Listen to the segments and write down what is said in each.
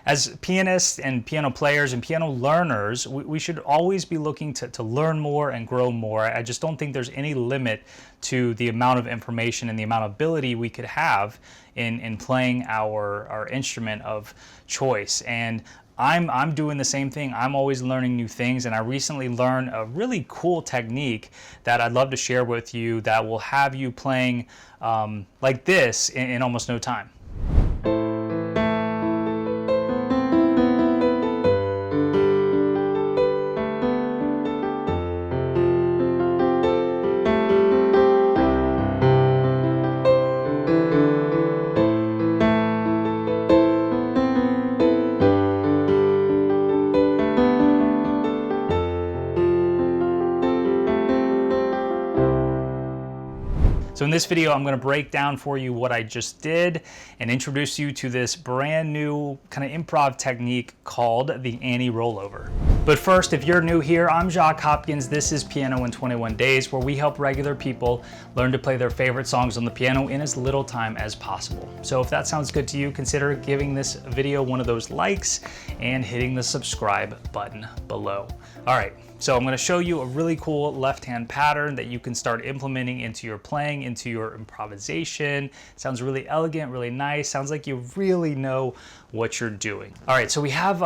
as pianists and piano players and piano learners, we should always be looking to learn more and grow more. I just don't think there's any limit to the amount of information and the amount of ability we could have in playing our instrument of choice. And I'm doing the same thing. I'm always learning new things, and I recently learned a really cool technique that I'd love to share with you that will have you playing like this in almost no time. So in this video, I'm going to break down for you what I just did and introduce you to this brand new kind of improv technique called the Annie Rollover. But first, if you're new here, I'm Jacques Hopkins. This is Piano in 21 Days, where we help regular people learn to play their favorite songs on the piano in as little time as possible. So if that sounds good to you, consider giving this video one of those likes and hitting the subscribe button below. All right. So I'm going to show you a really cool left-hand pattern that you can start implementing into your playing, into your improvisation. It sounds really elegant, really nice. Sounds like you really know what you're doing. All right, so we have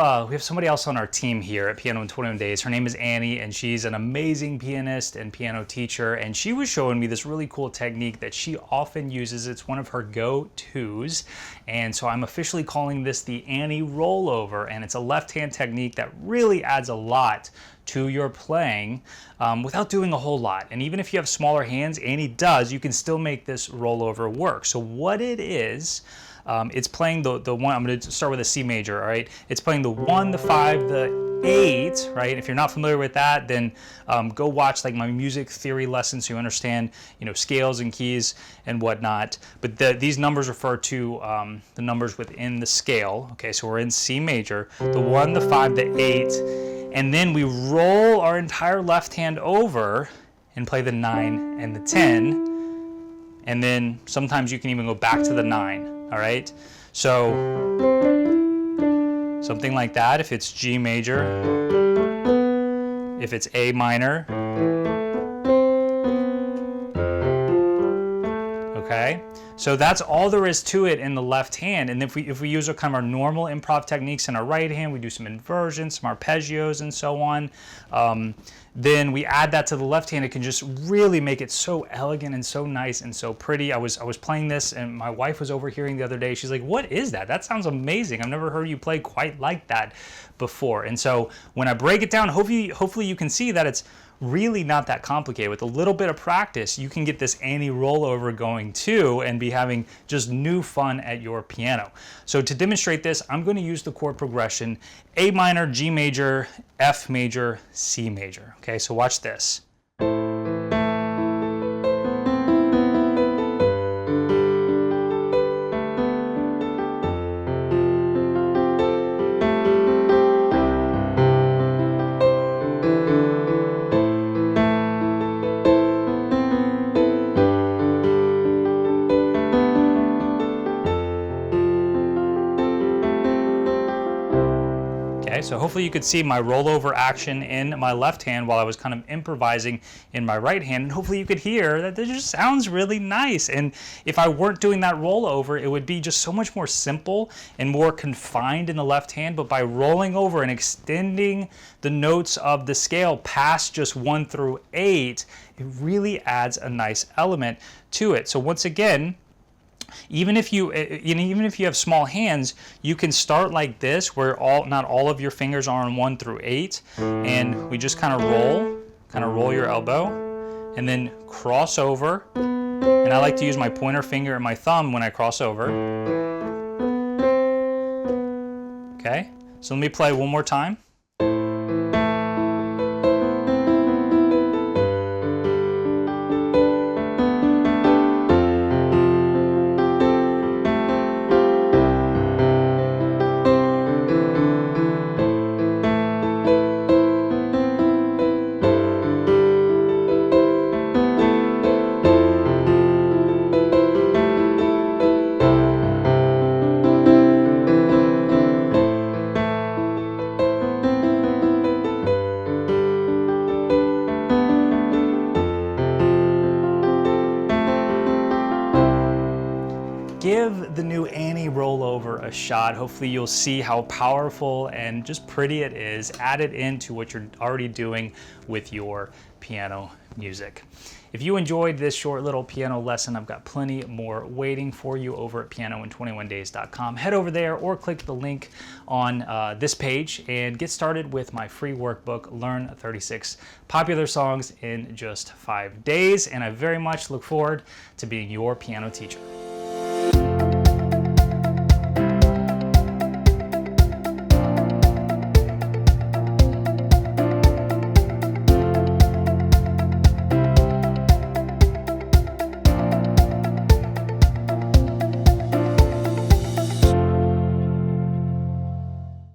somebody else on our team here at Piano in 21 Days. Her name is Annie, and she's an amazing pianist and piano teacher. And she was showing me this really cool technique that she often uses. It's one of her go-tos. And so I'm officially calling this the Annie Rollover, and it's a left-hand technique that really adds a lot to your playing without doing a whole lot. And even if you have smaller hands, Annie does, you can still make this rollover work. So what it is, it's playing the one, I'm going to start with a C major, all right? It's playing the 1, the 5, the 8, right? If you're not familiar with that, then go watch like my music theory lesson so you understand, you know, scales and keys and whatnot. But these numbers refer to the numbers within the scale. Okay, so we're in C major, the 1, the 5, the 8, and then we roll our entire left hand over and play the 9 and the 10. And then sometimes you can even go back to the 9, all right? So something like that if it's G major, if it's A minor, okay? So that's all there is to it in the left hand. And if we use our kind of our normal improv techniques in our right hand, we do some inversions, some arpeggios and so on, then we add that to the left hand. It can just really make it so elegant and so nice and so pretty. I was playing this and my wife was overhearing the other day. She's like, "What is that? That sounds amazing. I've never heard you play quite like that before." And so when I break it down, hopefully you can see that it's really not that complicated. With a little bit of practice, you can get this Annie Rollover going too and be having just new fun at your piano. So to demonstrate this, I'm going to use the chord progression A minor, G major, F major, C major. Okay, so watch this. So hopefully you could see my rollover action in my left hand while I was kind of improvising in my right hand. And hopefully you could hear that this just sounds really nice. And if I weren't doing that rollover, it would be just so much more simple and more confined in the left hand. But by rolling over and extending the notes of the scale past just 1 through 8, it really adds a nice element to it. So once again, even if you have small hands, you can start like this, where not all of your fingers are on 1 through 8, and we just kind of roll your elbow, and then cross over. And I like to use my pointer finger and my thumb when I cross over. Okay, so let me play one more time. give the new Annie Rollover a shot. Hopefully you'll see how powerful and just pretty it is. Add it into what you're already doing with your piano music. If you enjoyed this short little piano lesson, I've got plenty more waiting for you over at pianoin21days.com. Head over there or click the link on this page and get started with my free workbook, Learn 36 Popular Songs in Just 5 Days. And I very much look forward to being your piano teacher.